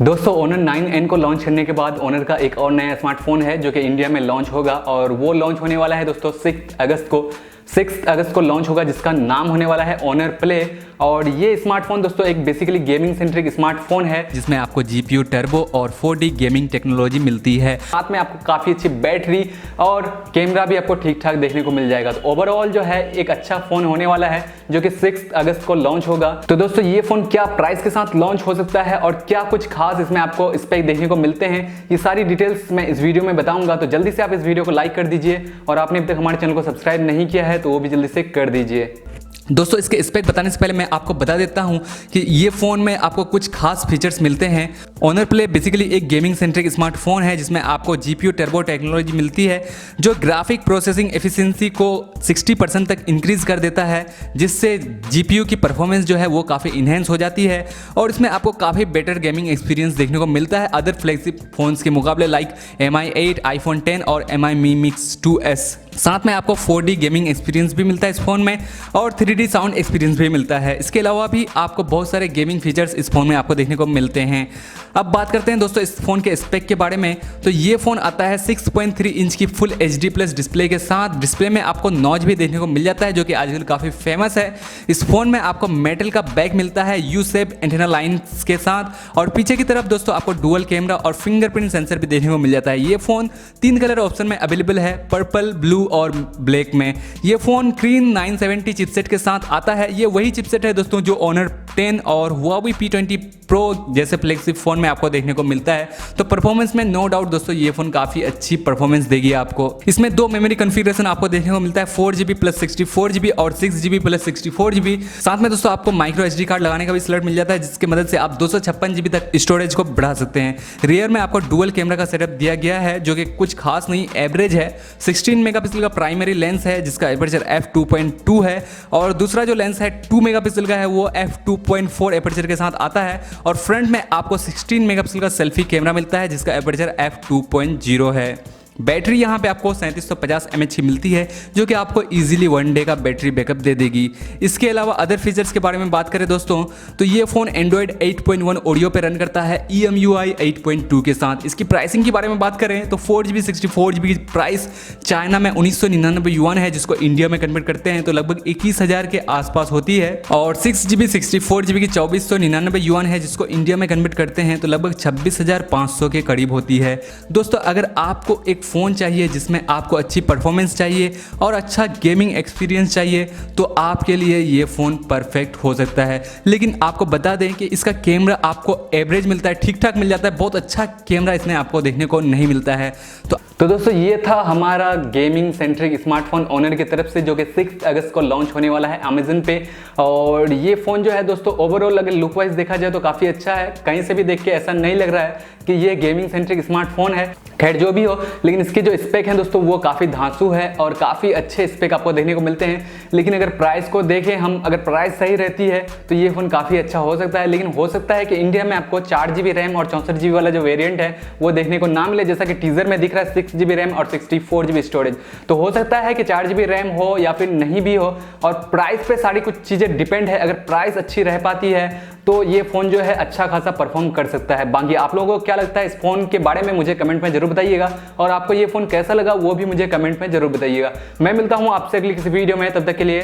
दोस्तों Honor 9N को launch करने के बाद Honor का एक और नया स्मार्टफोन है जो कि इंडिया में लॉन्च होगा और वो लॉन्च होने वाला है दोस्तों 6 अगस्त को लॉन्च होगा, जिसका नाम होने वाला है Honor Play। और ये स्मार्टफोन दोस्तों एक बेसिकली गेमिंग सेंट्रिक स्मार्टफोन है जिसमें आपको GPU टर्बो और 4D गेमिंग टेक्नोलॉजी मिलती है। साथ में आपको काफ़ी अच्छी बैटरी और कैमरा भी आपको ठीक ठाक देखने को मिल जाएगा। तो ओवरऑल जो है एक अच्छा फ़ोन होने वाला है जो कि 6 अगस्त को लॉन्च होगा। तो दोस्तों ये फ़ोन क्या प्राइस के साथ लॉन्च हो सकता है और क्या कुछ खास इसमें आपको स्पेक देखने को मिलते हैं, ये सारी डिटेल्स मैं इस वीडियो में बताऊंगा। तो जल्दी से आप इस वीडियो को लाइक कर दीजिए और आपने अब तक हमारे चैनल को सब्सक्राइब नहीं किया है तो वो भी जल्दी से कर दीजिए। दोस्तों इसके स्पेक बताने से पहले मैं आपको बता देता हूं कि ये फ़ोन में आपको कुछ खास फीचर्स मिलते हैं। Honor Play बेसिकली एक गेमिंग सेंट्रिक स्मार्टफोन है जिसमें आपको GPU टर्बो टेक्नोलॉजी मिलती है जो ग्राफिक प्रोसेसिंग एफिशिएंसी को 60% तक इंक्रीज़ कर देता है, जिससे GPU की परफॉर्मेंस जो है वो काफ़ी इन्हेंस हो जाती है और इसमें आपको काफ़ी बेटर गेमिंग एक्सपीरियंस देखने को मिलता है अदर फ्लैगशिप फ़ोन्स के मुकाबले लाइक MI 8, iPhone 10 और MI Mi Mix 2S। साथ में आपको 4D गेमिंग एक्सपीरियंस भी मिलता है इस फ़ोन में और 3D साउंड एक्सपीरियंस भी मिलता है। इसके अलावा भी आपको बहुत सारे गेमिंग फीचर्स इस फ़ोन में आपको देखने को मिलते हैं। अब बात करते हैं दोस्तों इस फ़ोन के स्पेक के बारे में। तो ये फ़ोन आता है 6.3 इंच की फुल HD प्लस डिस्प्ले के साथ। डिस्प्ले में आपको नॉच भी देखने को मिल जाता है जो कि आजकल काफ़ी फेमस है। इस फ़ोन में आपको मेटल का बैक मिलता है यू शेप एंटेना लाइन्स के साथ और पीछे की तरफ दोस्तों आपको डुअल कैमरा और फिंगरप्रिंट सेंसर भी देखने को मिल जाता है। ये फ़ोन 3 कलर ऑप्शन में अवेलेबल है, पर्पल, ब्लू और ब्लैक में। ये फ़ोन Kirin 970 चिपसेट के साथ आता है। ये वही चिपसेट है दोस्तों जो Honor 10 और Huawei P20 Pro जैसे फ्लैगशिप फ़ोन में आपको देखने को मिलता है। तो परफॉर्मेंस में नो डाउट दोस्तों ये फ़ोन काफ़ी अच्छी परफॉर्मेंस देगी आपको। इसमें 2 मेमोरी कॉन्फ़िगरेशन आपको देखने को मिलता है, 4GB प्लस 64GB और 6GB प्लस 64GB। साथ में दोस्तों आपको microSD कार्ड लगाने का भी स्लॉट मिल जाता है जिसकी मदद से आप 256GB तक स्टोरेज को बढ़ा सकते हैं। रियर में आपको डुअल कैमरा का सेटअप दिया गया है जो कि कुछ खास नहीं, एवरेज है। 16 मेगापिक्सल का प्राइमरी लेंस है जिसका एपर्चर f2.2 है और दूसरा जो लेंस है 2 मेगापिक्सल का है वो f2.4 एपर्चर के साथ आता है और फ्रंट में आपको 16 मेगापिक्सल का सेल्फी कैमरा मिलता है जिसका एपर्चर f2.0 है। बैटरी यहाँ पे आपको 3750 mAh की मिलती है जो कि आपको इजीली 1 डे का बैटरी बैकअप दे देगी। इसके अलावा अदर फीचर्स के बारे में बात करें दोस्तों तो ये फ़ोन Android 8.1 ऑडियो पे रन करता है EMUI 8.2 के साथ। इसकी प्राइसिंग के बारे में बात करें तो 4GB 64GB की प्राइस चाइना में 1999 युआन है, जिसको इंडिया में कन्वर्ट करते हैं तो लगभग 21,000 के आसपास होती है। और 6GB 64GB की 2499 युआन है जिसको इंडिया में कन्वर्ट करते हैं तो लगभग 26,500 के करीब होती है। दोस्तों अगर आपको एक फ़ोन चाहिए जिसमें आपको अच्छी परफॉर्मेंस चाहिए और अच्छा गेमिंग एक्सपीरियंस चाहिए तो आपके लिए ये फ़ोन परफेक्ट हो सकता है। लेकिन आपको बता दें कि इसका कैमरा आपको एवरेज मिलता है, ठीक ठाक मिल जाता है, बहुत अच्छा कैमरा इसमें आपको देखने को नहीं मिलता है। तो दोस्तों ये था हमारा गेमिंग सेंट्रिक स्मार्टफोन Honor की तरफ से जो कि 6 अगस्त को लॉन्च होने वाला है अमेजन पे। और ये फ़ोन जो है दोस्तों ओवरऑल अगर लुक वाइज देखा जाए तो काफ़ी अच्छा है। कहीं से भी देख के ऐसा नहीं लग रहा है कि ये गेमिंग सेंट्रिक स्मार्टफोन है। खैर जो भी हो, लेकिन इसके जो स्पेक हैं दोस्तों वो काफ़ी धांसू है और काफ़ी अच्छे स्पेक आपको देखने को मिलते हैं। लेकिन अगर प्राइस को देखें हम, अगर प्राइस सही रहती है तो ये फ़ोन काफ़ी अच्छा हो सकता है। लेकिन हो सकता है कि इंडिया में आपको 4GB रैम और 64GB वाला जो वेरिएंट है वो देखने को ना मिले, जैसा कि टीजर में दिख रहा है 6GB रैम और 64GB स्टोरेज। तो हो सकता है कि 4GB रैम हो या फिर नहीं भी हो। और प्राइस पे सारी कुछ चीज़ें डिपेंड है। अगर प्राइस अच्छी रह पाती है तो ये फ़ोन जो है अच्छा खासा परफॉर्म कर सकता है। बाकी आप लोगों को क्या लगता है इस फ़ोन के बारे में मुझे कमेंट में जरूर बताइएगा और आपको ये फ़ोन कैसा लगा वो भी मुझे कमेंट में जरूर बताइएगा। मैं मिलता हूँ आपसे अगली किसी वीडियो में, तब तक के लिए